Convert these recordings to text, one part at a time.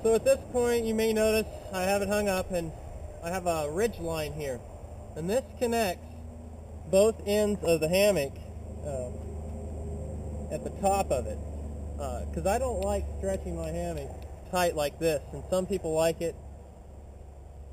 So at this point you may notice I have it hung up and I have a ridge line here. And this connects both ends of the hammock at the top of it. Because I don't like stretching my hammock tight like this, and some people like it.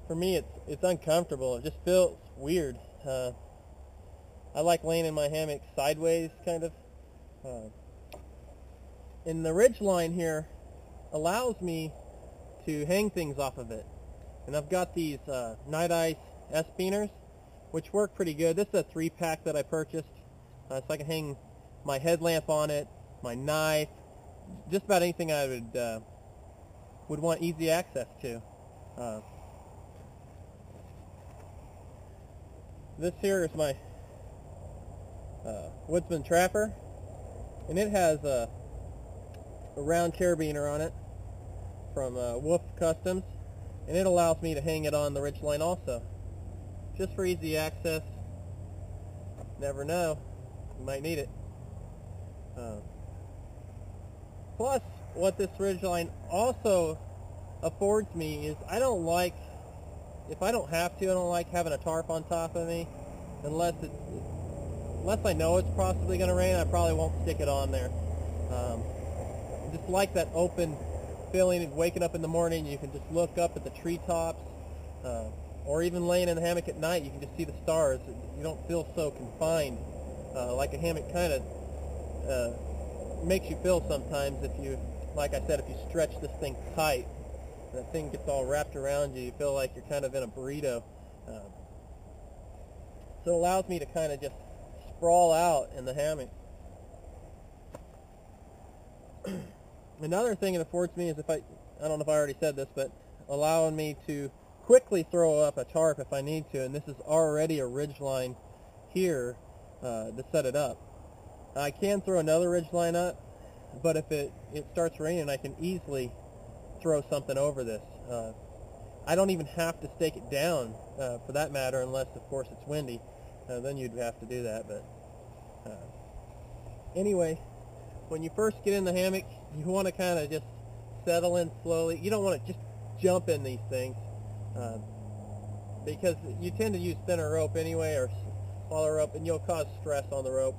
For me it's uncomfortable. It just feels weird. I like laying in my hammock sideways, kind of. And the ridge line here allows me to hang things off of it. And I've got these Night Ice S-Beaners, which work pretty good. This is a 3-pack that I purchased, so I can hang my headlamp on it, my knife, just about anything I would want easy access to. This here is my Woodsman Trapper, and it has a round carabiner on it from Wolf Customs, and it allows me to hang it on the ridge line also, just for easy access. Never know, you might need it. Plus, what this ridge line also affords me is I don't like, if I don't have to, I don't like having a tarp on top of me unless I know it's possibly going to rain. I probably won't stick it on there. Just like that open feeling of waking up in the morning, you can just look up at the treetops, or even laying in the hammock at night, you can just see the stars. You don't feel so confined like a hammock kind of makes you feel sometimes if you, like I said, if you stretch this thing tight, and that thing gets all wrapped around you, you feel like you're kind of in a burrito. So it allows me to kind of just sprawl out in the hammock. Another thing it affords me is, I don't know if I already said this, but allowing me to quickly throw up a tarp if I need to, and this is already a ridge line here to set it up. I can throw another ridge line up, but if it starts raining, I can easily throw something over this. I don't even have to stake it down for that matter, unless of course it's windy. Then you'd have to do that. But anyway, when you first get in the hammock, you want to kind of just settle in slowly. You don't want to just jump in these things because you tend to use thinner rope anyway, or smaller rope, and you'll cause stress on the rope.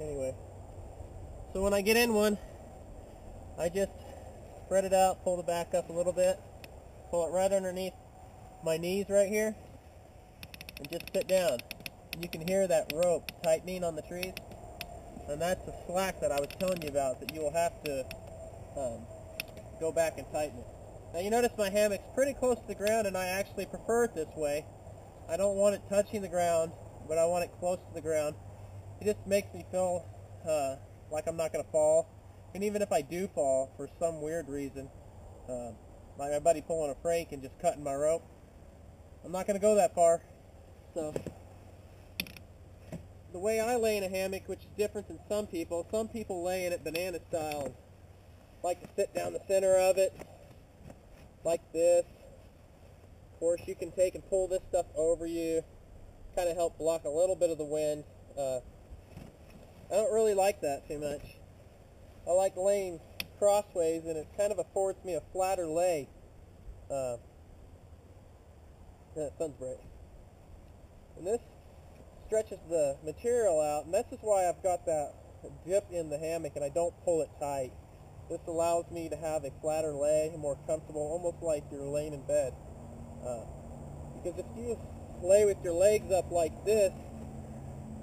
Anyway, so when I get in one, I just spread it out, pull the back up a little bit, pull it right underneath my knees right here, and just sit down. You can hear that rope tightening on the trees, and that's the slack that I was telling you about, that you will have to go back and tighten it. Now you notice my hammock's pretty close to the ground, and I actually prefer it this way. I don't want it touching the ground, but I want it close to the ground. It just makes me feel like I'm not going to fall. And even if I do fall for some weird reason, like my buddy pulling a prank and just cutting my rope, I'm not going to go that far. So the way I lay in a hammock, which is different than some people lay in it banana style and like to sit down the center of it like this. Of course, you can take and pull this stuff over you, kind of help block a little bit of the wind. I don't really like that too much. I like laying crossways, and it kind of affords me a flatter lay. Yeah, sun's bright. And this stretches the material out, and this is why I've got that dip in the hammock and I don't pull it tight. This allows me to have a flatter lay, more comfortable, almost like you're laying in bed. Because if you lay with your legs up like this,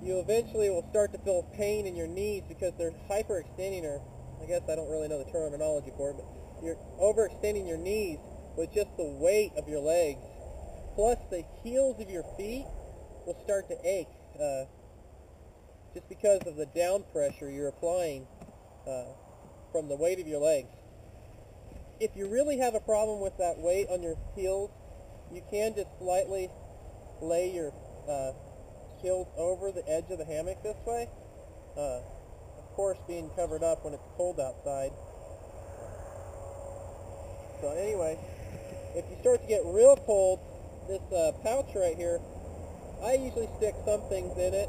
you eventually will start to feel pain in your knees because they're hyperextending, or I guess I don't really know the terminology for it, but you're overextending your knees with just the weight of your legs. Plus the heels of your feet will start to ache just because of the down pressure you're applying from the weight of your legs. If you really have a problem with that weight on your heels, you can just slightly lay your heels over the edge of the hammock this way. Of course, being covered up when it's cold outside. So anyway, if you start to get real cold, this pouch right here, I usually stick some things in it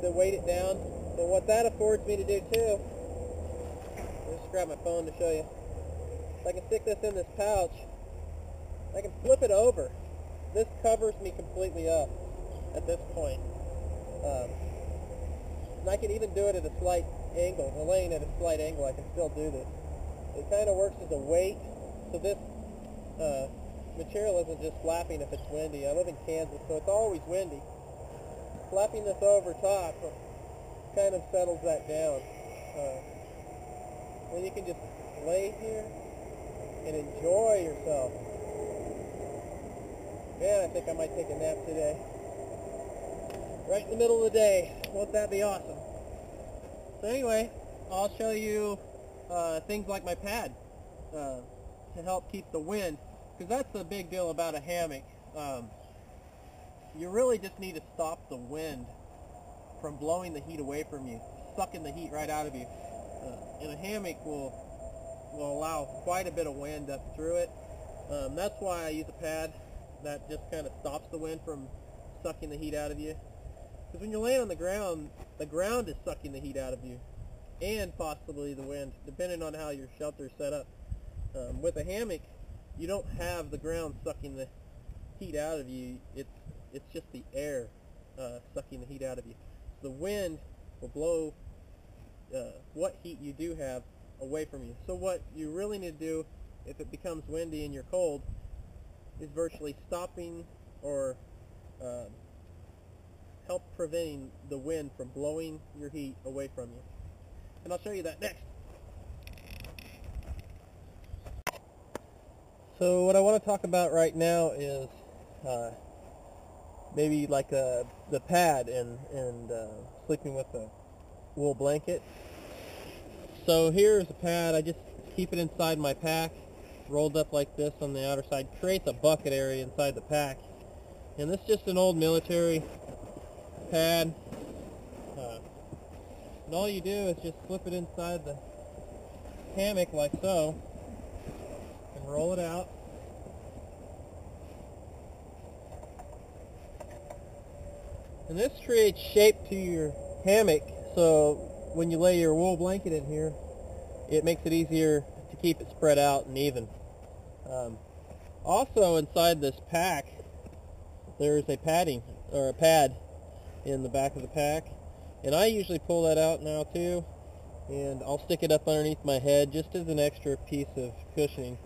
to weight it down. And what that affords me to do too I'll just grab my phone to show you. If I can stick this in this pouch, I can flip it over. This covers me completely up at this point. And I can even do it at a slight angle. When laying at a slight angle, I can still do this. It kind of works as a weight, so this material isn't just flapping if it's windy. I live in Kansas, so it's always windy. Flapping this over top kind of settles that down. Then you can just lay here and enjoy yourself. Man, I think I might take a nap today. Right in the middle of the day. Won't that be awesome? So anyway, I'll show you things like my pad to help keep the wind, because that's the big deal about a hammock. You really just need to stop the wind from blowing the heat away from you, sucking the heat right out of you. And a hammock will allow quite a bit of wind up through it. That's why I use a pad that just kind of stops the wind from sucking the heat out of you. Because when you're laying on the ground is sucking the heat out of you, and possibly the wind, depending on how your shelter is set up. With a hammock, you don't have the ground sucking the heat out of you. It's just the air sucking the heat out of you. The wind will blow what heat you do have away from you. So what you really need to do, if it becomes windy and you're cold, is virtually stopping or help preventing the wind from blowing your heat away from you. And I'll show you that next. So what I want to talk about right now is maybe like the pad and sleeping with a wool blanket. So here's a pad. I just keep it inside my pack, rolled up like this on the outer side. Creates a bucket area inside the pack. And this is just an old military pad. And all you do is just slip it inside the hammock like so, and roll it out. And this creates shape to your hammock, so when you lay your wool blanket in here, it makes it easier to keep it spread out and even. Also inside this pack, there's a padding, or a pad in the back of the pack. And I usually pull that out now too, and I'll stick it up underneath my head just as an extra piece of cushioning.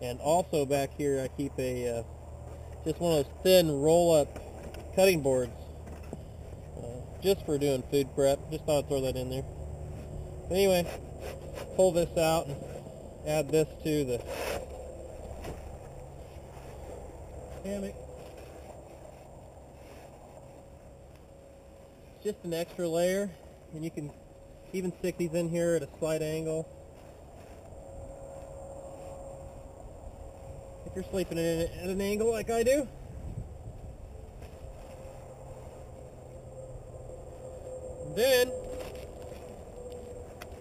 And also back here I keep a just one of those thin roll-up cutting boards just for doing food prep. Just thought I'd throw that in there. But anyway, pull this out and add this to the hammock. Just an extra layer, and you can even stick these in here at a slight angle. If you're sleeping in it at an angle like I do. Then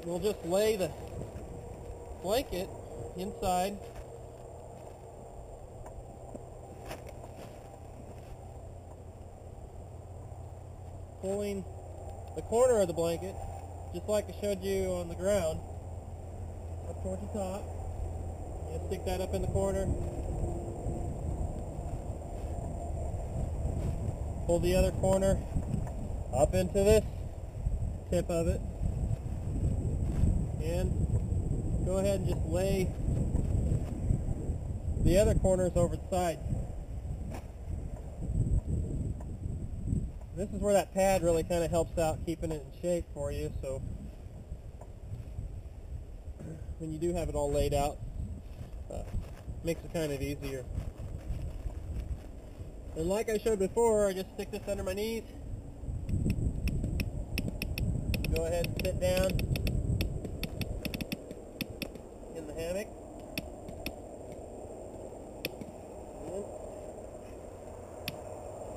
we'll just lay the blanket inside. Pulling the corner of the blanket, just like I showed you on the ground, up towards the top. You stick that up in the corner. Pull the other corner up into this tip of it. And go ahead and just lay the other corners over the side. This is where that pad really kind of helps out keeping it in shape for you, so when you do have it all laid out, makes it kind of easier. And like I showed before, I just stick this under my knees, go ahead and sit down in the hammock.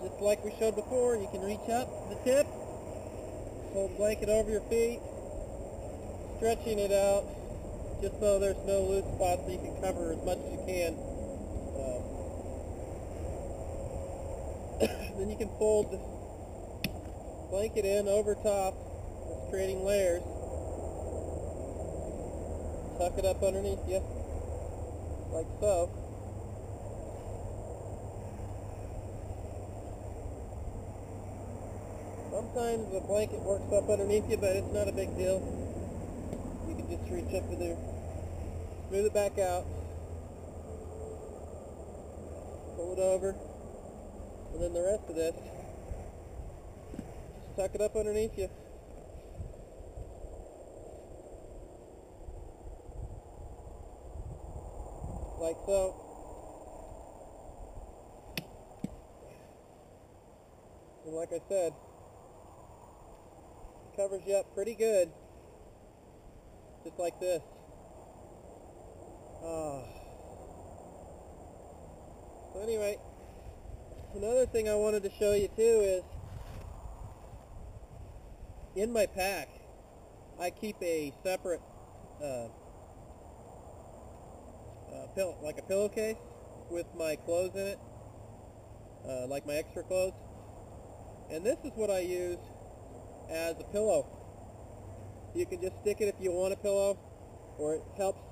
Just like we showed before, you can reach up the tip, hold the blanket over your feet, stretching it out just so there's no loose spots, so you can cover as much as you can. Then you can fold the blanket in over top, just creating layers. tuck it up underneath you, like so. Sometimes the blanket works up underneath you, but it's not a big deal. You can just reach up in there, smooth it back out, pull it over, and then the rest of this, just tuck it up underneath you. Like so. And like I said, it covers you up pretty good, just like this. So anyway, another thing I wanted to show you too is, in my pack, I keep a separate like a pillowcase with my clothes in it, like my extra clothes. And this is what I use as a pillow. You can just stick it if you want a pillow, or it helps,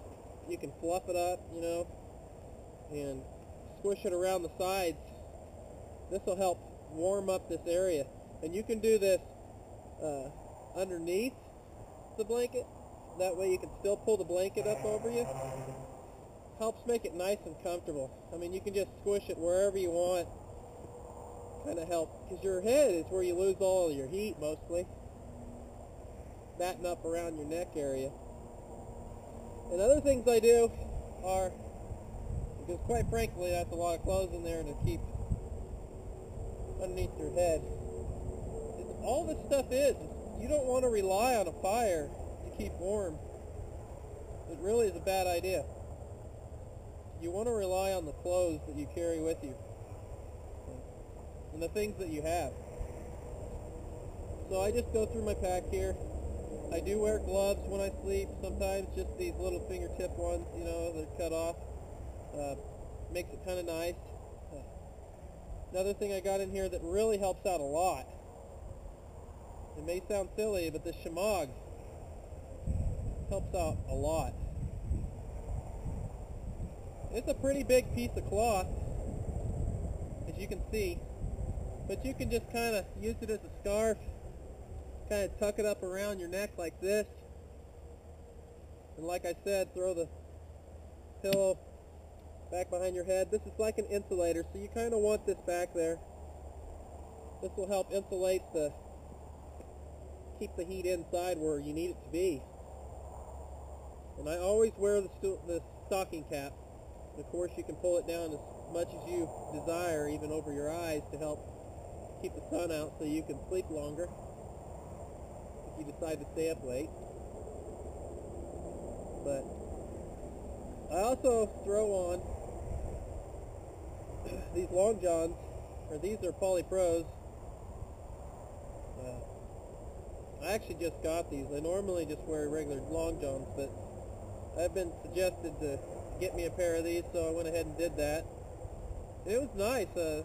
you can fluff it up, you know, and squish it around the sides. This will help warm up this area. And you can do this underneath the blanket. That way you can still pull the blanket up over you. Helps make it nice and comfortable. I mean, you can just squish it wherever you want. Kind of help, because your head is where you lose all of your heat mostly. Batten up around your neck area. And other things I do are, because quite frankly that's a lot of clothes in there to keep underneath your head. All this stuff is, you don't want to rely on a fire to keep warm. It really is a bad idea. You want to rely on the clothes that you carry with you and the things that you have. So I just go through my pack here. I do wear gloves when I sleep, sometimes just these little fingertip ones, you know, they're cut off. Makes it kind of nice. Another thing I got in here that really helps out a lot, it may sound silly, but the Hammock helps out a lot. It's a pretty big piece of cloth, as you can see, but you can just kind of use it as a scarf, kind of tuck it up around your neck like this, and like I said, throw the pillow back behind your head. This is like an insulator, so you kind of want this back there. This will help insulate keep the heat inside where you need it to be. And I always wear the stocking cap. Of course, you can pull it down as much as you desire, even over your eyes, to help keep the sun out so you can sleep longer if you decide to stay up late. But I also throw on these long johns, or these are polypros. I actually just got these. I normally just wear regular long johns, but I've been suggested to get me a pair of these, so I went ahead and did that. And it was nice. The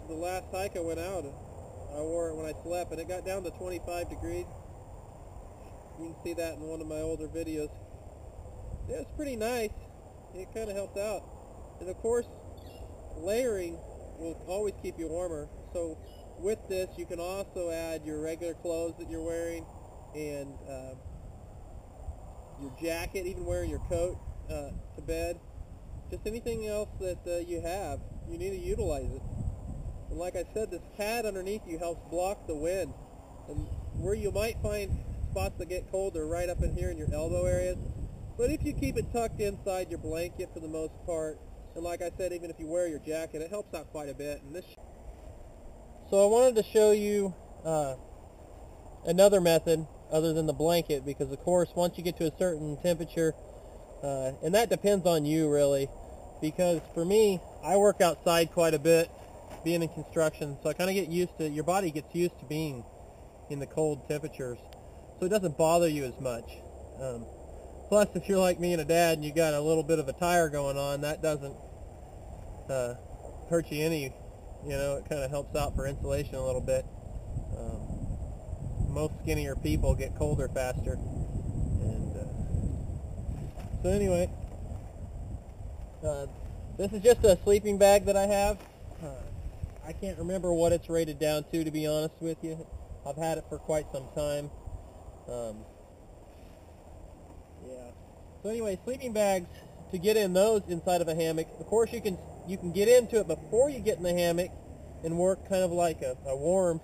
last hike I went out, I wore it when I slept, and it got down to 25 degrees. You can see that in one of my older videos. Yeah, it's pretty nice. It kind of helps out. And of course, layering will always keep you warmer. So with this, you can also add your regular clothes that you're wearing, and your jacket, even wearing your coat to bed. Just anything else that you have, you need to utilize it. And like I said, this pad underneath you helps block the wind. And where you might find spots that get cold are right up in here in your elbow areas. But if you keep it tucked inside your blanket for the most part, and like I said, even if you wear your jacket, it helps out quite a bit. And so I wanted to show you another method other than the blanket, because of course once you get to a certain temperature, and that depends on you really, because for me, I work outside quite a bit being in construction, so I kind of get used to, your body gets used to being in the cold temperatures, so it doesn't bother you as much. Plus, if you're like me and a dad and you got a little bit of a tire going on, that doesn't hurt you any, you know, it kind of helps out for insulation a little bit. Most skinnier people get colder faster, and So anyway, this is just a sleeping bag that I have. I can't remember what it's rated down to be honest with you. I've had it for quite some time. Yeah. So anyway, sleeping bags, to get in those inside of a hammock, of course you can get into it before you get in the hammock and work kind of like a worm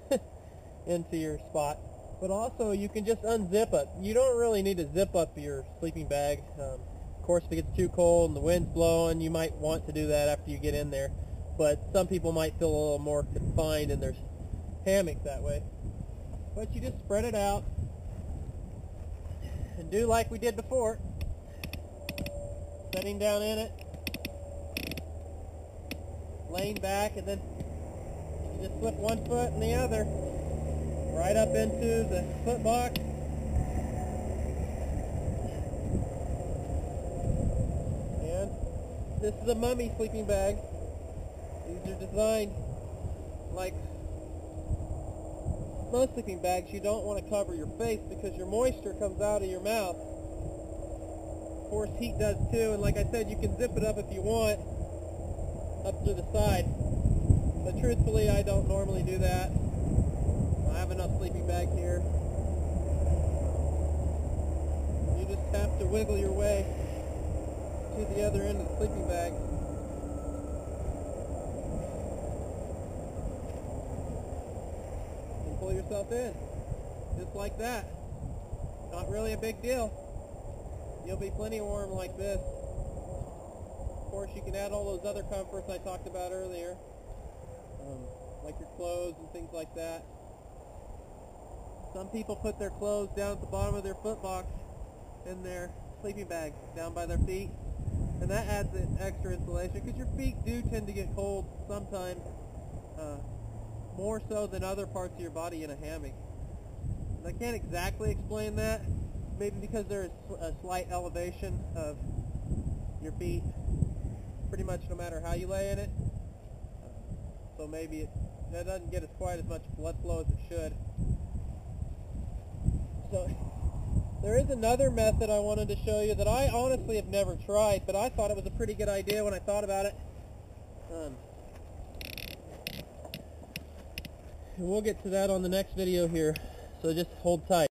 into your spot. But also you can just unzip it. You don't really need to zip up your sleeping bag. Of course, if it gets too cold and the wind's blowing, you might want to do that after you get in there. But some people might feel a little more confined in their hammock that way. But you just spread it out and do like we did before. Setting down in it, laying back, and then you just slip one foot and the other right up into the foot box. And this is a mummy sleeping bag. These are designed like most sleeping bags. You don't want to cover your face because your moisture comes out of your mouth. Of course, heat does too, and like I said, you can zip it up if you want, up to the side. But truthfully, I don't normally do that. I have enough sleeping bag here. You just have to wiggle your way to the other end of the sleeping bag. And pull yourself in, just like that. Not really a big deal. You'll be plenty warm like this. Of course, you can add all those other comforts I talked about earlier, like your clothes and things like that. Some people put their clothes down at the bottom of their foot box in their sleeping bag, down by their feet, and that adds an extra insulation because your feet do tend to get cold sometimes, more so than other parts of your body in a hammock. And I can't exactly explain that. Maybe because there is a slight elevation of your feet, pretty much no matter how you lay in it. So maybe that doesn't get quite as much blood flow as it should. So there is another method I wanted to show you that I honestly have never tried, but I thought it was a pretty good idea when I thought about it. And we'll get to that on the next video here, so just hold tight.